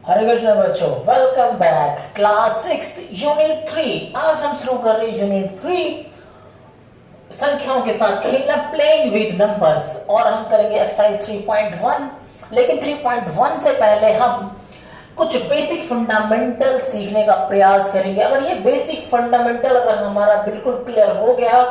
हरे कृष्ण बच्चों, welcome back. Class 6 unit 3। आज हम शुरू कर रहे हैं यूनिट 3 संख्याओं के साथ खेलना, प्लेइंग विद नंबर्स। और हम करेंगे एक्सरसाइज 3.1। लेकिन 3.1 से पहले हम कुछ बेसिक फंडामेंटल सीखने का प्रयास करेंगे। अगर ये बेसिक फंडामेंटल अगर हमारा बिल्कुल क्लियर हो गया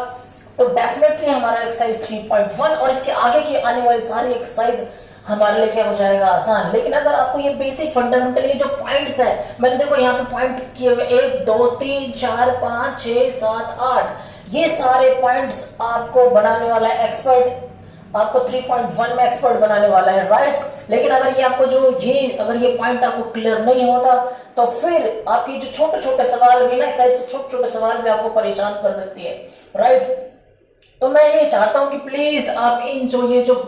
तो डेफिनेटली हमारा एक्सरसाइज 3.1 और इसके आगे की आने वाली सारी एक्सरसाइज हमारे लिए क्या हो जाएगा, आसान। लेकिन अगर आपको ये बेसिक फंडामेंटल ये जो पॉइंट्स है, मैंने देखो यहाँ पे पॉइंट किए हुए 1 2 3 4 5 6 7 8, ये सारे पॉइंट्स आपको बनाने वाला है एक्सपर्ट, आपको 3.1 में एक्सपर्ट बनाने वाला है, राइट। लेकिन अगर ये आपको अगर ये पॉइंट आपको क्लियर नहीं होता तो फिर आपकी जो छोटे छोटे सवाल भी ना, एक्सरसाइज के छोटे छोटे सवाल भी आपको परेशान कर सकती है, राइट। तो मैं ये चाहता हूं कि प्लीज आप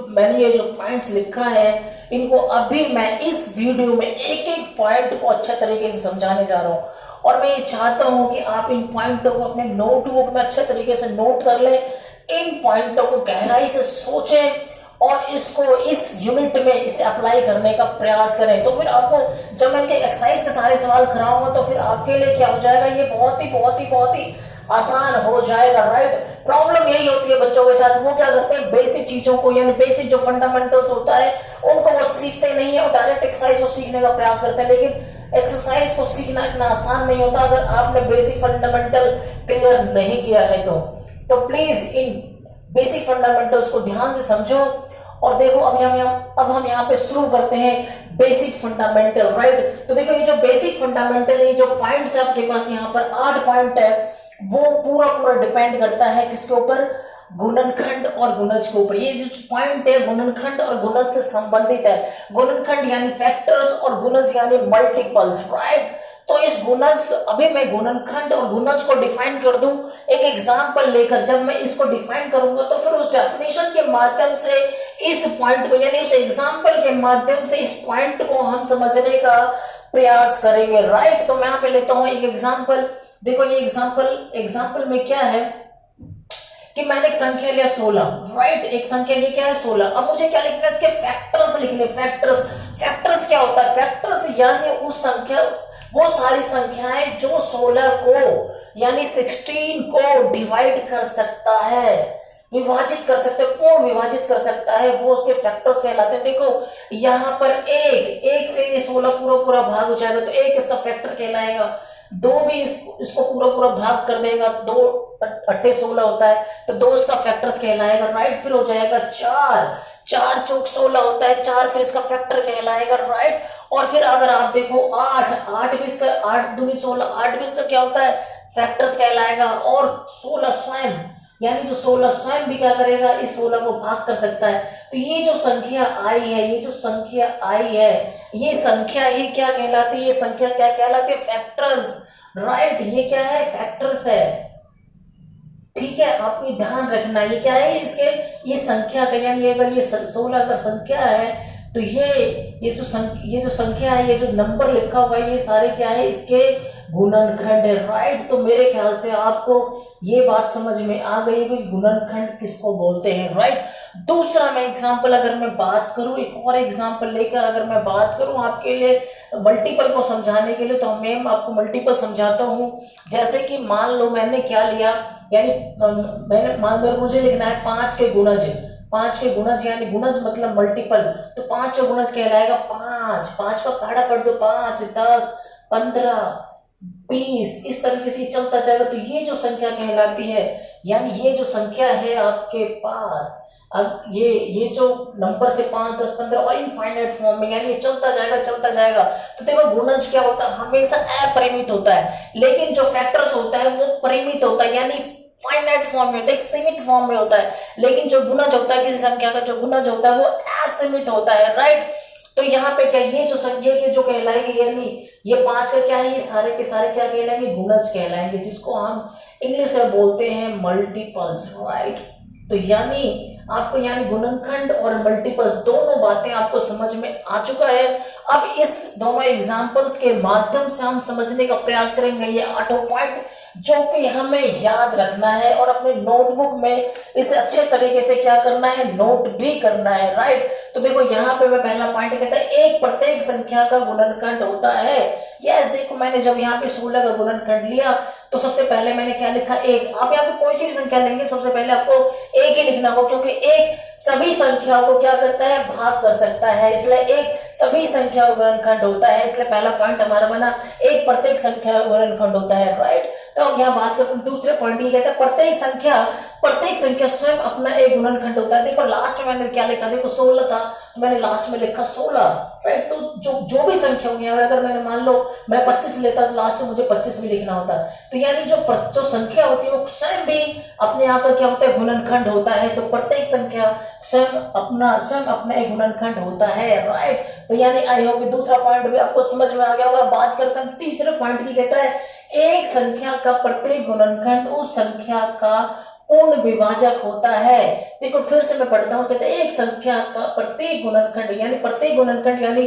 मैंने ये जो पॉइंट्स लिखा है इनको अभी मैं इस वीडियो में एक एक पॉइंट को अच्छे तरीके से समझाने जा रहा हूं। और मैं ये चाहता हूं कि आप इन पॉइंटों को अपने नोटबुक में अच्छे तरीके से नोट कर लें, इन पॉइंटों को गहराई से सोचें और इसको इस यूनिट में इसे अप्लाई करने का प्रयास करें। तो फिर आपको जब मैं इनके एक्सरसाइज के सारे सवाल कराऊंगा तो फिर आपके लिए क्या हो जाएगा, ये बहुत ही आसान हो जाएगा, राइट। प्रॉब्लम यही होती है बच्चों के साथ, वो क्या करते हैं, बेसिक चीजों को यानी बेसिक जो फंडामेंटल्स होता है उनको वो सीखते नहीं है और डायरेक्ट एक्सरसाइज को सीखने का प्रयास करते हैं। लेकिन एक्सरसाइज को सीखना इतना आसान नहीं होता अगर आपने बेसिक फंडामेंटल क्लियर नहीं किया है तो प्लीज इन बेसिक फंडामेंटल्स को ध्यान से समझो और देखो। अब हम यहाँ पे शुरू करते हैं बेसिक फंडामेंटल, राइट। तो देखो ये जो बेसिक फंडामेंटल ये जो पॉइंट्स है आपके पास यहाँ पर 8 पॉइंट है, वो पूरा डिपेंड करता है किसके ऊपर, गुणनखंड और गुणज के ऊपर। ये जो पॉइंट है गुणनखंड और गुणज से संबंधित है। गुणनखंड यानी फैक्टर्स और गुणज यानी मल्टीपल्स, राइट। तो इस गुणज, अभी मैं गुणनखंड और गुणज को डिफाइन कर दूं एक एग्जांपल लेकर। जब मैं इसको डिफाइन करूंगा तो फिर उस डेफिनेशन के माध्यम से इस पॉइंट को यानी उस एग्जांपल के माध्यम से इस पॉइंट को हम समझने का प्रयास करेंगे, राइट। तो मैं यहाँ पे लेता हूं एक एग्जांपल। देखो ये एग्जांपल में क्या है कि मैंने एक संख्या लिया 16, राइट। एक संख्या ये क्या है 16। अब मुझे क्या लिखना है, इसके फैक्टर्स लिखने। फैक्टर्स क्या होता है, फैक्टर्स यानी उस संख्या, वो सारी संख्याएं जो 16 को यानी 16 को डिवाइड कर सकता है, विभाजित कर सकते हैं, पूर्ण विभाजित कर सकता है, वो उसके फैक्टर्स कहलाते हैं। देखो यहाँ पर एक से ये 16 पूरा भाग हो जाएगा तो एक इसका फैक्टर कहलाएगा। 2 भी इसको पूरा भाग कर देगा, 2 8 16 होता है तो 2 इसका फैक्टर्स कहलाएगा, राइट। फिर हो जाएगा 4 चौक 16 होता है, 4 फिर इसका फैक्टर कहलाएगा, राइट। और फिर अगर आप देखो 8 भी इसका, 8 दूनी 16, 8 भी इसका क्या होता है, फैक्टर्स कहलाएगा। और 16 स्वयं यानी जो 16 स्वयं भी क्या करेगा, इस 16 को भाग कर सकता है। तो ये जो संख्या आई है, ये संख्या ही क्या कहलाती है, ये संख्या क्या कहलाती है, फैक्टर्स, राइट। ये क्या है, फैक्टर्स है, ठीक है। आपको ध्यान रखना ये क्या है, ये संख्या का यानी अगर ये 16 अगर संख्या है तो ये जो संख्या है, ये जो नंबर लिखा हुआ है, ये सारे क्या है, इसके गुणनखंड है, राइट। तो मेरे ख्याल से आपको ये बात समझ में आ गई कि गुणनखंड किसको बोलते हैं, राइट। दूसरा मैं एग्जांपल अगर मैं बात करूं, एक और एग्जांपल लेकर अगर मैं बात करूं आपके लिए मल्टीपल को समझाने के लिए, तो मैं आपको मल्टीपल समझाता हूं। जैसे कि मान लो मैंने क्या लिया, यानी मुझे लिखना है 5 के गुणज यानी गुणज मतलब मल्टीपल। तो 5 का गुणज कहलाएगा 5 का पहाड़ा पढ़ दो, 5 10 15 20 इस तरीके से चलता जाएगा। तो ये जो संख्या कहलाती है, यानी ये जो संख्या है आपके पास, अब ये जो नंबर से 5 10 15 और इनफाइनाइट फॉर्म में, यानी ये चलता जाएगा। तो देखो गुणज क्या होता है, हमेशा अपरिमित होता है, लेकिन जो फैक्टर्स होता है वो परिमित होता है, यानी फाइनाइट फॉर्म में होता है, सीमित फॉर्म में होता है। लेकिन जो गुणज होता है किसी संख्या का, जो गुणज होता है वो असीमित होता है, राइट। तो यहाँ पे क्या, ये जो संख्या के जो कहलाएगी, यानी ये 5 का क्या है, ये सारे के सारे क्या कहलाएंगे, गुणज कहलाएंगे, जिसको हम इंग्लिश में बोलते हैं मल्टीपल्स, राइट। तो यानी आपको यानी गुणनखंड और मल्टीपल्स दोनों बातें आपको समझ में आ चुका है। अब इस दोनों एग्जाम्पल्स के माध्यम से हम समझने का प्रयास करेंगे ये 8 पॉइंट, जो कि हमें याद रखना है और अपने नोटबुक में इसे अच्छे तरीके से क्या करना है, नोट भी करना है, राइट। तो देखो यहाँ पे मैं पहला पॉइंट कहता है एक प्रत्येक संख्या का गुणनखंड होता है। यस, देखो मैंने जब यहाँ पे 16 का गुणनखंड लिया तो सबसे पहले मैंने क्या लिखा, एक। आप यहाँ पे कोई सी भी संख्या लेंगे सबसे पहले आपको एक ही लिखना होगा, क्योंकि एक सभी संख्याओं को क्या करता है, भाग कर सकता है, इसलिए एक सभी संख्याओं का गुणनखंड होता है। इसलिए पहला पॉइंट हमारा बना एक प्रत्येक संख्या का गुणनखंड होता है, राइट। तो अब यहाँ बात करते हैं दूसरे पॉइंट की, कहते हैं प्रत्येक संख्या स्वयं अपना एक गुणनखंड होता है। देखो लास्ट में मैंने क्या लिखा, देखो 16 था, मैंने लास्ट में लिखा 16, राइट। तो जो भी संख्या होगी, अगर मैंने मान लो मैं 25 लेता तो लास्ट में मुझे 25 भी लिखना होता। तो यानी जो संख्या होती है वो स्वयं भी अपने यहाँ पर क्या होता है, गुणनखंड होता है। तो प्रत्येक संख्या स्वयं अपना एक गुणनखंड होता है, राइट। तो यानी आई होप दूसरा पॉइंट भी आपको समझ में आ गया होगा। बात करते हैं तीसरे पॉइंट की, कहता है एक संख्या का प्रत्येक गुणनखंड उस संख्या का पूर्ण विभाजक होता है। देखो फिर से मैं पढ़ता हूँ, कहते हैं एक संख्या का प्रत्येक गुणनखंड यानी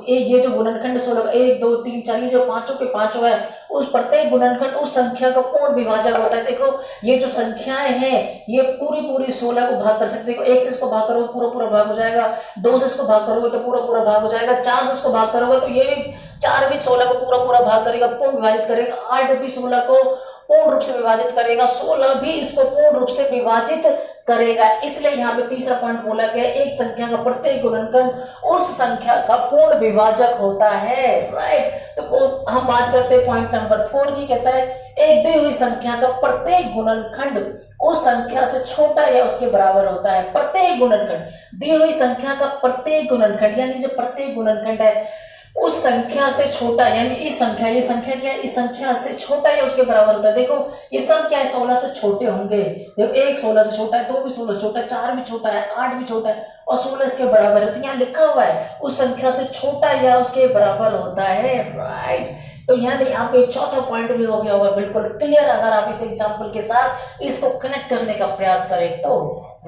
ये जो गुणनखंड 16 1 2 3 4 जो पांचों के पांचों है, उस प्रत्येक गुणनखंड उस संख्या का पूर्ण विभाजक होता है। देखो ये जो संख्याएं हैं ये पूरी 16 को भाग कर सकते हो। 1 से इसको भाग करोगे पूरा भाग हो जाएगा, 2 से इसको भाग करोगे तो पूरा भाग हो जाएगा, 4 से इसको भाग करोगे तो ये भी 4 भी 16 को पूरा भाग करेगा, पूर्ण विभाजित करेगा, 8 भी 16 को पूर्ण रूप से विभाजित करेगा, 16 भी इसको पूर्ण रूप से विभाजित करेगा। इसलिए यहाँ पे तीसरा पॉइंट बोला गया, एक संख्या का प्रत्येक गुणनखंड उस संख्या का पूर्ण विभाजक होता है, राइट। तो हम बात करते हैं पॉइंट नंबर 4 की, कहता है एक दी हुई संख्या का प्रत्येक गुणनखंड उस संख्या से छोटा या उसके बराबर होता है। प्रत्येक गुणनखंड, दी हुई संख्या का प्रत्येक गुणनखंड यानी जो प्रत्येक गुणनखंड है उस संख्या से छोटा, यानी ये संख्या क्या है, इस संख्या से छोटा या उसके बराबर होता है। देखो ये सब क्या है, 16 से छोटे होंगे। देखो 1 16 से छोटा है, 2 भी 16 से छोटा है, 4 भी छोटा है, 8 भी छोटा है और 16 इसके बराबर है। तो यहाँ लिखा हुआ है उस संख्या से छोटा या उसके बराबर होता है, राइट। तो यानी आपको एक चौथा पॉइंट भी हो गया होगा बिल्कुल क्लियर, अगर आप इस एग्जाम्पल के साथ इसको कनेक्ट करने का प्रयास करें तो,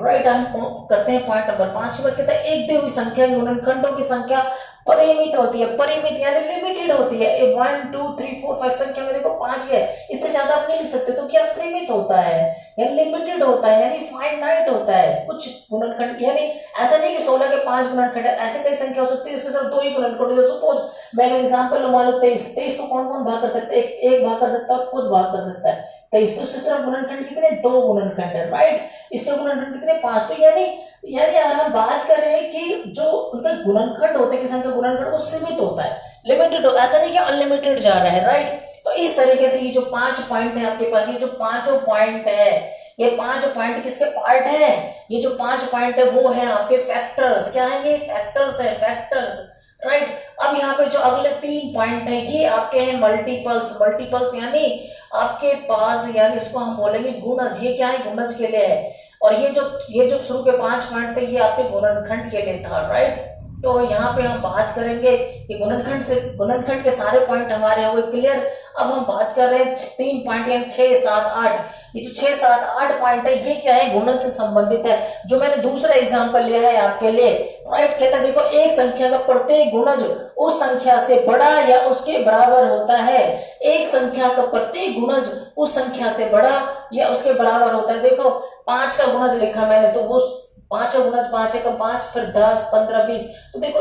राइट। हम करते हैं पॉइंट नंबर 5 की बात, कहते हैं एक दी हुई संख्या की गुणनखंडों की संख्या परिमित होती है। परिमित यानी लिमिटेड होती है। 1 2 3 4 5 संख्या में देखो 5 है, इससे ज्यादा आप नहीं लिख सकते। तो क्या सीमित होता है यानी लिमिटेड होता है, यानी फाइनाइट होता है। कुछ गुणनखंड यानी ऐसा नहीं कि 16 के 5 गुणनखंड है, ऐसे कई संख्या हो सकती है इसके सिर्फ 2 ही गुणनखंड है। सपोज मैं एग्जांपल मान लो 23 को कौन भाग कर सकते हैं, एक भाग कर सकता है, खुद भाग कर सकता है 23। तो इसके सिर्फ गुणनखंड कितने, 2 गुणनखंड है, राइट। इसके गुणनखंड कितने, 5। तो यानी अगर हम बात करें कि जो उनका गुणनखंड होते हैं, किसान का गुणनखंड वो सीमित होता है, लिमिटेड होता है, ऐसा नहीं कि अनलिमिटेड जा रहा है, राइट। तो इस तरीके से ये जो 5 पॉइंट है आपके पास, ये जो 5 पॉइंट है, ये 5 पॉइंट किसके पार्ट है, ये जो 5 पॉइंट है वो है आपके फैक्टर्स। क्या है ये, फैक्टर्स है, फैक्टर्स, राइट। अब यहाँ पे जो अगले 3 पॉइंट है ये आपके हैं मल्टीपल्स यानी आपके पास, यानी इसको हम बोलेंगे गुणज। ये क्या है, गुणज के लिए है। और ये जो शुरू के 5 पॉइंट थे ये आपके गुणनखंड के लिए था, राइट। तो यहाँ पे हम बात करेंगे कि गुणनखंड के सारे पॉइंट हमारे हुए क्लियर। अब हम बात कर रहे हैं 3 पॉइंट यानी 6 7 8। ये जो 6 7 8 पॉइंट है ये क्या है, गुणन से संबंधित है, जो मैंने दूसरा एग्जांपल लिया है आपके लिए, राइट। कहता है देखो एक संख्या का प्रत्येक गुणज उस संख्या से बड़ा या उसके बराबर होता है। एक संख्या का प्रत्येक गुणज उस संख्या से बड़ा या उसके बराबर होता है। देखो 5 का गुणज लिखा मैंने, तो वो 5 का गुणज 5 1 5, फिर 10 15 20। तो देखो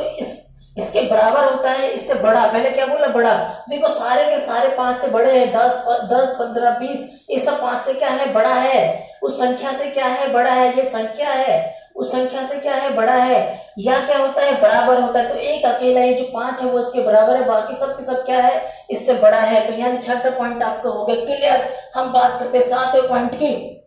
इसके बराबर होता है, इससे बड़ा। पहले क्या बोला, बड़ा। देखो सारे के सारे 5 से बड़े हैं, 10 15 20, ये सब 5 से क्या है, बड़ा है। उस संख्या से क्या है, बड़ा है। ये संख्या है उस संख्या से क्या है, बड़ा है। या क्या होता है, बराबर होता है। तो एक अकेला ये जो 5 है वो इसके बराबर है, बाकी सब के सब क्या है, इससे बड़ा है। तो यानी 6ठा पॉइंट आपका हो गया क्लियर। हम बात करते हैं 7वें पॉइंट की।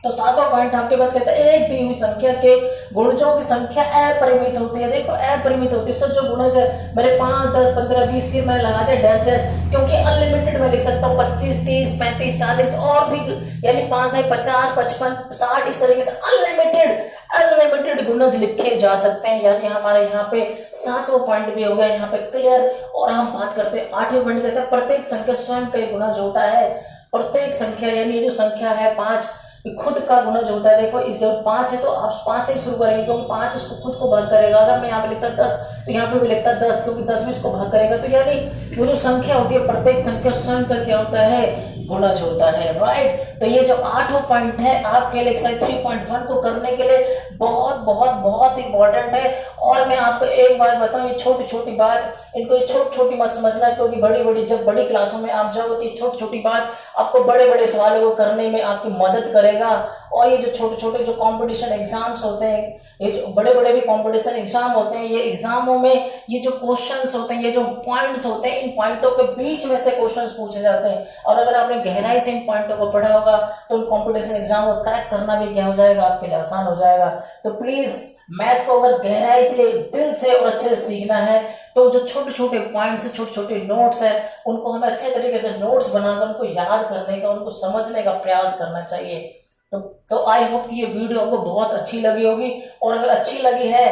तो 7वां पॉइंट आपके पास कहता है एक दी हुई संख्या के गुणजों की संख्या अपरिमित होती है। देखो अपरिमित होती है, सो जो गुणज है मेरे 5 10 15 20, फिर मैंने लगा दिया डैश डैश, क्योंकि अनलिमिटेड में लिख सकता हूँ 25 30 35 40 और भी, यानी 5 है 50 55 60, इस तरीके से अनलिमिटेड गुणज लिखे जा सकते हैं। यानी हमारे यहाँ पे 7वां पॉइंट भी हो गया यहाँ पे क्लियर। और हम बात करते हैं 8वें पॉइंट, कहते हैं प्रत्येक संख्या स्वयं का गुणज होता है। प्रत्येक संख्या यानी ये जो संख्या है 5, कि खुद का गुणज होता है। देखो इस 5 है तो आप 5 से ही शुरू करेंगे, क्योंकि 5 इसको खुद को भाग करेगा। अगर मैं यहाँ पे लिखता 10 तो यहाँ पे भी लिखता 10, क्योंकि 10 भी इसको भाग करेगा। तो यानी वो जो संख्या होती है, प्रत्येक संख्या स्वयं का क्या होता है, गुणज होता है, राइट। तो ये जो 8वां पॉइंट है आपके लिए एक्सरसाइज 3.1 को करने के लिए बहुत बहुत बहुत इंपॉर्टेंट है। और मैं आपको एक बात बताऊं, ये छोटी छोटी बात, इनको ये छोटी छोटी मत समझना, क्योंकि बड़ी बड़ी जब बड़ी क्लासों में आप जाओगे तो ये छोटी छोटी बात आपको बड़े बड़े सवालों को करने में आपकी मदद करेगा। और ये जो छोटे छोटे जो कंपटीशन एग्जाम्स होते हैं, ये जो बड़े बड़े भी कंपटीशन एग्जाम होते हैं, ये एग्जामों में ये जो क्वेश्चंस होते हैं, ये जो पॉइंट्स होते हैं, इन पॉइंटों के बीच में से क्वेश्चंस पूछे जाते हैं। और अगर आपने गहराई से इन पॉइंटों को पढ़ा होगा तो उन कंपटीशन एग्जाम को क्रैक करना भी क्या हो जाएगा, आपके लिए आसान हो जाएगा। तो प्लीज मैथ को अगर गहराई से, दिल से और अच्छे से सीखना है तो जो छोटे छोटे पॉइंट्स है, छोटे छोटे नोट्स है, उनको हमें अच्छे तरीके से नोट्स बनाकर उनको याद करने का, उनको समझने का प्रयास करना चाहिए। तो आई होप कि ये वीडियो आपको बहुत अच्छी लगी होगी। और अगर अच्छी लगी है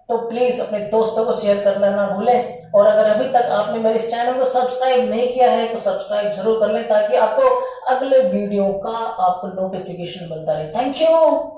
तो प्लीज अपने दोस्तों को शेयर करना ना भूलें। और अगर अभी तक आपने मेरे इस चैनल को सब्सक्राइब नहीं किया है तो सब्सक्राइब जरूर कर लें, ताकि आपको अगले वीडियो का आपको नोटिफिकेशन मिलता रहे। Thank you.